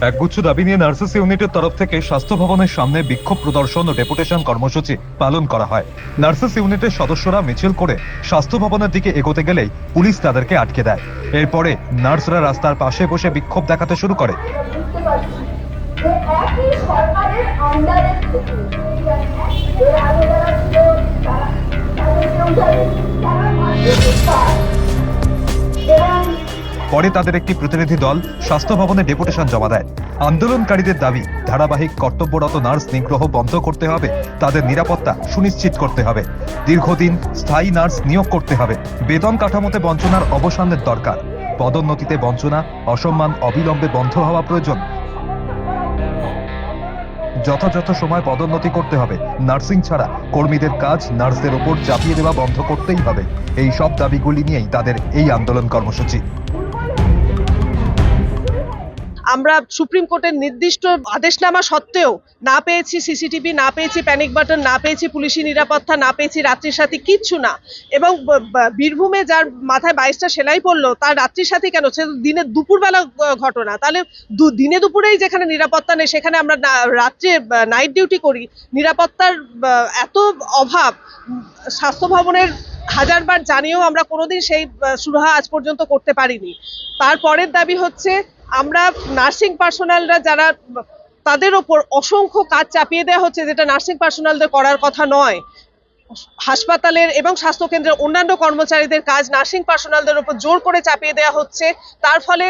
একগুচ্ছ দাবি নিয়ে নার্সেস ইউনিটের তরফ থেকে স্বাস্থ্য ভবনের সামনে বিক্ষোভ প্রদর্শন ও ডেপুটেশন কর্মসূচি পালন করা হয়। নার্সেস ইউনিটের সদস্যরা মিছিল করে স্বাস্থ্য ভবনের দিকে এগোতে গেলেই পুলিশ তাদেরকে আটকে দেয়। এরপরে নার্সরা রাস্তার পাশে বসে বিক্ষোভ দেখাতে শুরু করে। পরে তাদের একটি প্রতিনিধি দল স্বাস্থ্য ভবনে ডেপুটেশন জমা দেয়। আন্দোলনকারীদের দাবি, ধারাবাহিক কর্তব্যরত নার্স নিগ্রহ বন্ধ করতে হবে, তাদের নিরাপত্তা সুনিশ্চিত করতে হবে, দীর্ঘদিন স্থায়ী নার্স নিয়োগ করতে হবে, বেতন কাঠামোতে বঞ্চনার অবসানের দরকার, পদোন্নতিতে বঞ্চনা অসম্মান অবিলম্বে বন্ধ হওয়া প্রয়োজন, যথাযথ সময় পদোন্নতি করতে হবে, নার্সিং ছাড়া কর্মীদের কাজ নার্সদের ওপর চাপিয়ে দেওয়া বন্ধ করতেই হবে। এই সব দাবিগুলি নিয়েই তাদের এই আন্দোলন কর্মসূচি। আমরা সুপ্রিম কোর্টের নির্দিষ্ট আদেশনামা সত্ত্বেও না পেয়েছি সিসিটিভি, না পেয়েছি প্যানিক বাটন, না পেয়েছি পুলিশি নিরাপত্তা, না পেয়েছি রাত্রির সাথী, কিচ্ছু না। এবং বীরভূমে যার মাথায় 22টা সেলাই পড়লো তার রাত্রির সাথী কেন? সে দিনে দুপুরবেলা ঘটনা। তাহলে দিনে দুপুরেই যেখানে নিরাপত্তা নেই সেখানে আমরা রাত্রে নাইট ডিউটি করি। নিরাপত্তার এত অভাব স্বাস্থ্য ভবনের হাজারবার জানিয়েও আমরা কোনোদিন সেই সুরাহা আজ পর্যন্ত করতে পারিনি। তারপরের দাবি হচ্ছে আমরা নার্সিং পার্সোনালরা যারা, তাদের ওপর অসংখ্য কাজ চাপিয়ে দেওয়া হচ্ছে যেটা নার্সিং পার্সোনালদের করার কথা নয়। হাসপাতালের এবং স্বাস্থ্যকেন্দ্রের অন্যান্য কর্মচারীদের কাজ নার্সিং পার্সোনালদের উপর জোর করে চাপিয়ে দেওয়া হচ্ছে। তার ফলে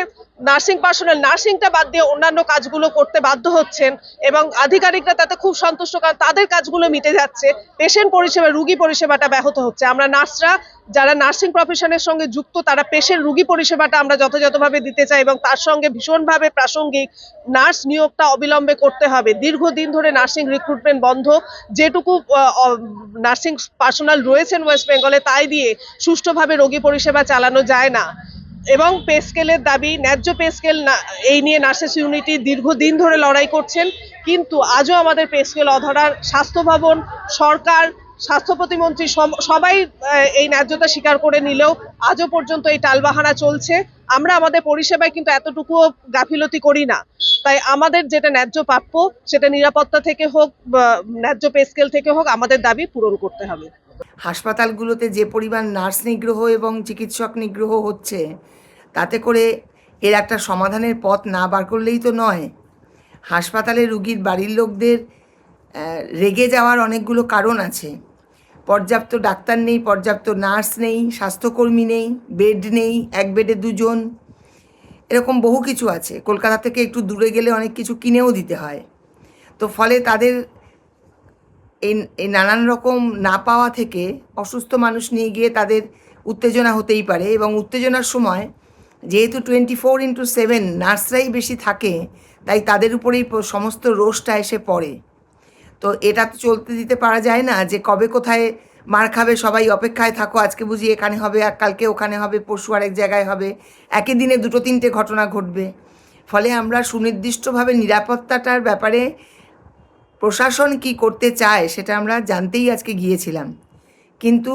নার্সিং পার্সোনাল নার্সিংটা বাদ দিয়ে অন্যান্য কাজগুলো করতে বাধ্য হচ্ছেন এবং আধিকারিকরা তাতে খুব সন্তুষ্ট, কারণ তাদের কাজগুলো মিটে যাচ্ছে, পেশেন্ট পরিষেবা, রুগী পরিষেবাটা ব্যাহত হচ্ছে। আমরা নার্সরা যারা নার্সিং প্রফেশনের সঙ্গে যুক্ত তারা পেশেন্ট রুগী পরিষেবাটা আমরা যথাযথভাবে দিতে চাই এবং তার সঙ্গে ভীষণভাবে প্রাসঙ্গিক নার্স নিয়োগটা অবিলম্বে করতে হবে। দীর্ঘদিন ধরে নার্সিং রিক্রুটমেন্ট বন্ধ, যেটুকু নার্সিং পার্সোনাল রয়েছেন ওয়েস্ট বেঙ্গলে তাই দিয়ে সুষ্ঠুভাবে রোগী পরিষেবা চালানো যায় না। এবং পে স্কেলের দাবি, ন্যায্য পে স্কেল, এই নিয়ে নার্সেস ইউনিটি দীর্ঘদিন ধরে লড়াই করছেন, কিন্তু আজও আমাদের পে স্কেল অধরার। স্বাস্থ্য ভবন, সরকার, স্বাস্থ্য প্রতিমন্ত্রী সবাই এই ন্যায্যতা স্বীকার করে নিলেও আজও পর্যন্ত এই টালবাহানা চলছে। আমরা আমাদের পরিষেবায় কিন্তু এতটুকুও গাফিলতি করি না। তাই আমাদের যেটা ন্যায্য প্রাপ্য সেটা নিরাপত্তা থেকে হোক, ন্যায্য পে স্কেল থেকে হোক, আমাদের দাবি পূরণ করতে হবে। হাসপাতালগুলোতে যে পরিমাণ নার্স নিগ্রহ এবং চিকিৎসক নিগ্রহ হচ্ছে তাতে করে এর একটা সমাধানের পথ না বার করলেই তো নয়। হাসপাতালে রুগীর বাড়ির লোকদের রেগে যাওয়ার অনেকগুলো কারণ আছে। পর্যাপ্ত ডাক্তার নেই, পর্যাপ্ত নার্স নেই, স্বাস্থ্যকর্মী নেই, বেড নেই, এক বেডে দুজন, এরকম বহু কিছু আছে। কলকাতা থেকে একটু দূরে গেলে অনেক কিছু কিনেও দিতে হয়। তো ফলে তাদের এই নানান রকম না পাওয়া থেকে অসুস্থ মানুষ নিয়ে গিয়ে তাদের উত্তেজনা হতেই পারে এবং উত্তেজনার সময় যেহেতু 24/7 নার্সরাই বেশি থাকে তাই তাদের উপরেই সমস্ত রোষটা এসে পড়ে। তো এটা তো চলতে দিতে পারা যায় না যে কবে কোথায় মার খাবে, সবাই অপেক্ষায় থাকো, আজকে বুঝি এখানে হবে, কালকে ওখানে হবে, পরশু আরেক জায়গায় হবে, একই দিনে 2-3টে ঘটনা ঘটবে। ফলে আমরা সুনির্দিষ্টভাবে নিরাপত্তাটার ব্যাপারে প্রশাসন কি করতে চায় সেটা আমরা জানতেই আজকে গিয়েছিলাম, কিন্তু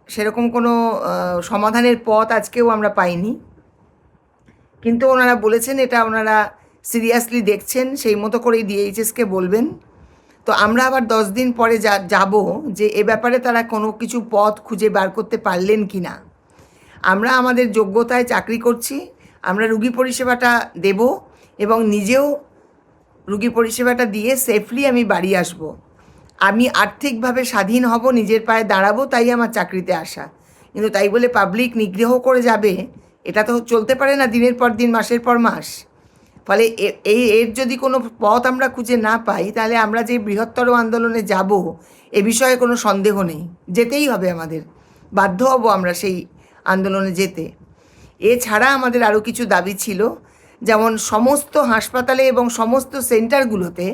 সেরকম কোনো সমাধানের পথ আজকেও আমরা পাইনি। কিন্তু ওনারা বলেছেন এটা ওনারা সিরিয়াসলি দেখছেন, সেই মতো করেই ডিএইচএসকে বলবেন। তো আমরা আবার 10 দিন পরে যাব যে এ ব্যাপারে তারা কোনো কিছু পথ খুঁজে বার করতে পারলেন কি না। আমরা আমাদের যোগ্যতায় চাকরি করছি, আমরা রুগী পরিষেবাটা দেব এবং নিজেও রুগী পরিষেবাটা দিয়ে সেফলি আমি বাড়ি আসব। আমি আর্থিকভাবে স্বাধীন হব, নিজের পায়ে দাঁড়াবো, তাই আমার চাকরিতে আসা। কিন্তু তাই বলে পাবলিক নিগ্রহ করে যাবে এটা তো চলতে পারে না দিনের পর দিন, মাসের পর মাস। ফলে এর যদি কোনো পথ আমরা খুঁজে না পাই তাহলে আমরা যে বৃহত্তর আন্দোলনে যাব এ বিষয়ে কোনো সন্দেহ নেই, যেতেই হবে, আমাদের বাধ্য হব আমরা সেই আন্দোলনে যেতে। এছাড়া আমাদের আরও কিছু দাবি ছিল, যেমন সমস্ত হাসপাতালে এবং সমস্ত সেন্টারগুলোতে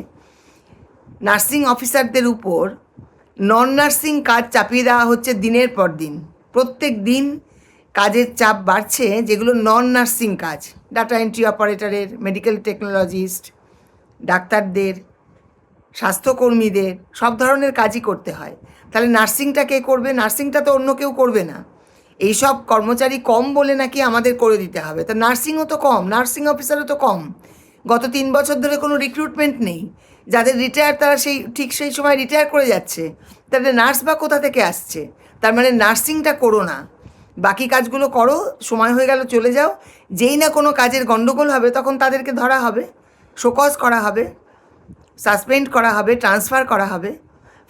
নার্সিং অফিসারদের উপর নন নার্সিং কাজ চাপিয়ে দেওয়া হচ্ছে দিনের পর দিন। প্রত্যেক দিন কাজের চাপ বাড়ছে, যেগুলো নন নার্সিং কাজ, ডাটা এন্ট্রি অপারেটরের, মেডিকেল টেকনোলজিস্ট, ডাক্তারদের, স্বাস্থ্যকর্মীদের, সব ধরনের কাজই করতে হয়। তাহলে নার্সিংটা কে করবে? নার্সিংটা তো অন্য কেউ করবে না। এইসব কর্মচারী কম বলে নাকি আমাদের করে দিতে হবে। তা নার্সিংও তো কম, নার্সিং অফিসারও তো কম। গত 3 বছর ধরে কোনো রিক্রুটমেন্ট নেই। যাদের রিটায়ার তারা সেই সময় রিটায়ার করে যাচ্ছে, তাদের নার্স বা কোথা থেকে আসছে? তার মানে নার্সিংটা করো না, বাকি কাজগুলো করো, সময় হয়ে গেল চলে যাও। যেই না কোনো কাজের গণ্ডগোল হবে তখন তাদেরকে ধরা হবে, শোকজ করা হবে, সাসপেন্ড করা হবে, ট্রান্সফার করা হবে।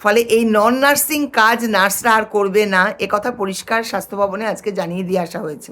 ফলে এই নন নার্সিং কাজ নার্সরা আর করবে না, একথা পরিষ্কার স্বাস্থ্য ভবনে আজকে জানিয়ে দিয়ে আসা হয়েছে।